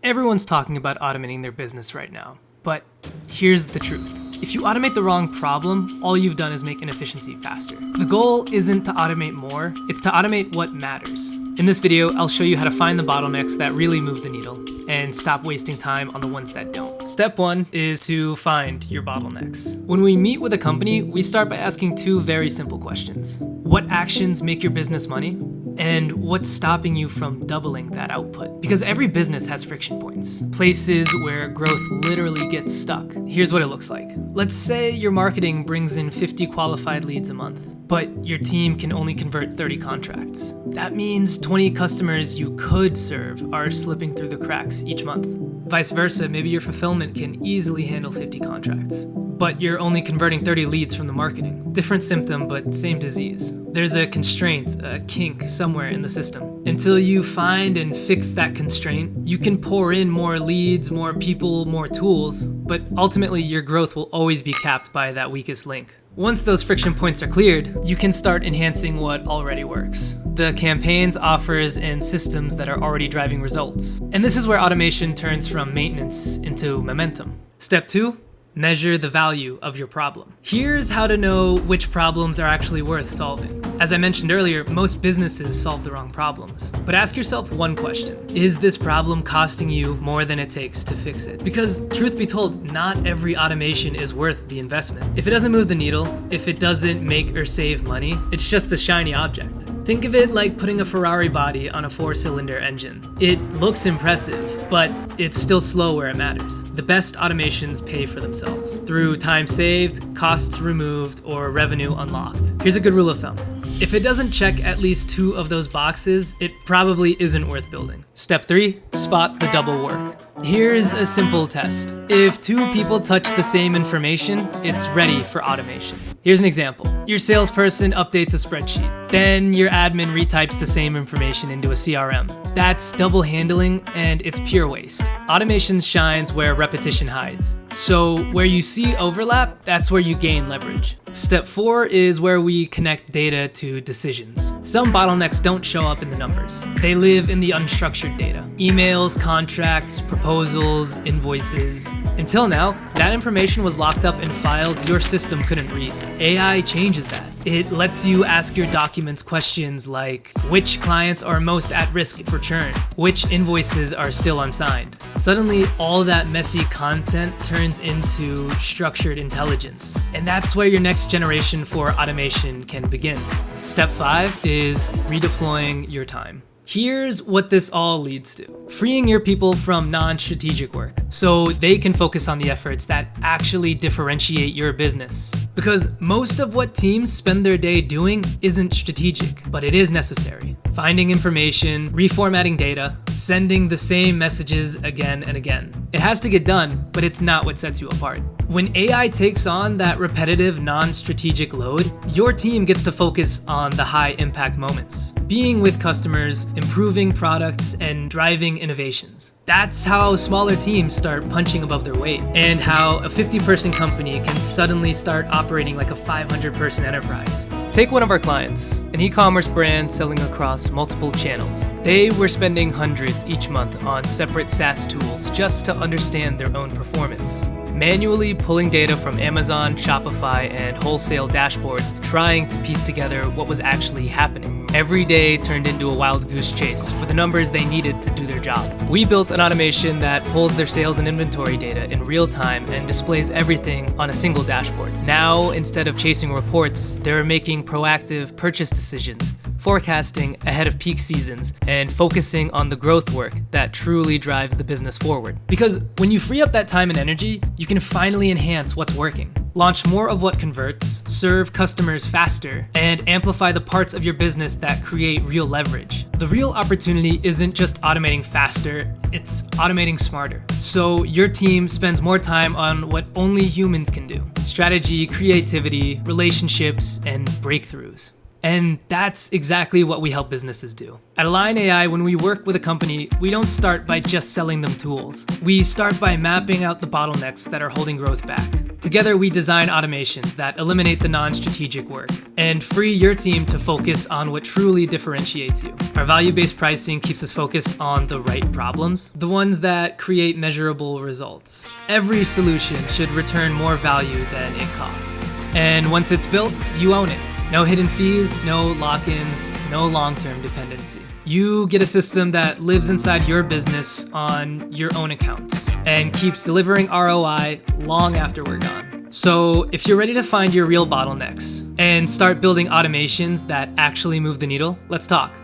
Everyone's talking about automating their business right now, but here's the truth. If you automate the wrong problem, all you've done is make inefficiency faster. The goal isn't to automate more, it's to automate what matters. In this video, I'll show you how to find the bottlenecks that really move the needle and stop wasting time on the ones that don't. Step one is to find your bottlenecks. When we meet with a company, we start by asking two very simple questions. What actions make your business money? And what's stopping you from doubling that output? Because every business has friction points, places where growth literally gets stuck. Here's what it looks like. Let's say your marketing brings in 50 qualified leads a month, but your team can only convert 30 contracts. That means 20 customers you could serve are slipping through the cracks each month. Vice versa, maybe your fulfillment can easily handle 50 contracts, but you're only converting 30 leads from the marketing. Different symptom, but same disease. There's a constraint, a kink somewhere in the system. Until you find and fix that constraint, you can pour in more leads, more people, more tools, but ultimately your growth will always be capped by that weakest link. Once those friction points are cleared, you can start enhancing what already works. The campaigns, offers, and systems that are already driving results. And this is where automation turns from maintenance into momentum. Step two, measure the value of your problem. Here's how to know which problems are actually worth solving. As I mentioned earlier, most businesses solve the wrong problems. But ask yourself one question. Is this problem costing you more than it takes to fix it? Because truth be told, not every automation is worth the investment. If it doesn't move the needle, if it doesn't make or save money, it's just a shiny object. Think of it like putting a Ferrari body on a 4-cylinder engine. It looks impressive, but it's still slow where it matters. The best automations pay for themselves through time saved, costs removed, or revenue unlocked. Here's a good rule of thumb. If it doesn't check at least 2 of those boxes, it probably isn't worth building. Step 3, spot the double work. Here's a simple test. If 2 people touch the same information, it's ready for automation. Here's an example. Your salesperson updates a spreadsheet. Then your admin retypes the same information into a CRM. That's double handling and it's pure waste. Automation shines where repetition hides. So where you see overlap, that's where you gain leverage. Step 4 is where we connect data to decisions. Some bottlenecks don't show up in the numbers. They live in the unstructured data. Emails, contracts, proposals, invoices. Until now, that information was locked up in files your system couldn't read. AI changes that. It lets you ask your documents questions like, which clients are most at risk for churn? Which invoices are still unsigned? Suddenly, all that messy content turns into structured intelligence. And that's where your next generation for automation can begin. Step 5 is redeploying your time. Here's what this all leads to. Freeing your people from non-strategic work so they can focus on the efforts that actually differentiate your business. Because most of what teams spend their day doing isn't strategic, but it is necessary. Finding information, reformatting data, sending the same messages again and again. It has to get done, but it's not what sets you apart. When AI takes on that repetitive, non-strategic load, your team gets to focus on the high-impact moments. Being with customers, improving products, and driving innovations. That's how smaller teams start punching above their weight, and how a 50-person company can suddenly start operating like a 500-person enterprise. Take one of our clients, an e-commerce brand selling across multiple channels. They were spending hundreds each month on separate SaaS tools just to understand their own performance. Manually pulling data from Amazon, Shopify, and wholesale dashboards, trying to piece together what was actually happening. Every day turned into a wild goose chase for the numbers they needed to do their job. We built an automation that pulls their sales and inventory data in real time and displays everything on a single dashboard. Now, instead of chasing reports, they're making proactive purchase decisions, forecasting ahead of peak seasons, and focusing on the growth work that truly drives the business forward. Because when you free up that time and energy, you can finally enhance what's working, launch more of what converts, serve customers faster, and amplify the parts of your business that create real leverage. The real opportunity isn't just automating faster, it's automating smarter. So your team spends more time on what only humans can do: strategy, creativity, relationships, and breakthroughs. And that's exactly what we help businesses do. At Align AI, when we work with a company, we don't start by just selling them tools. We start by mapping out the bottlenecks that are holding growth back. Together, we design automations that eliminate the non-strategic work and free your team to focus on what truly differentiates you. Our value-based pricing keeps us focused on the right problems, the ones that create measurable results. Every solution should return more value than it costs. And once it's built, you own it. No hidden fees, no lock-ins, no long-term dependency. You get a system that lives inside your business on your own accounts and keeps delivering ROI long after we're gone. So if you're ready to find your real bottlenecks and start building automations that actually move the needle, let's talk.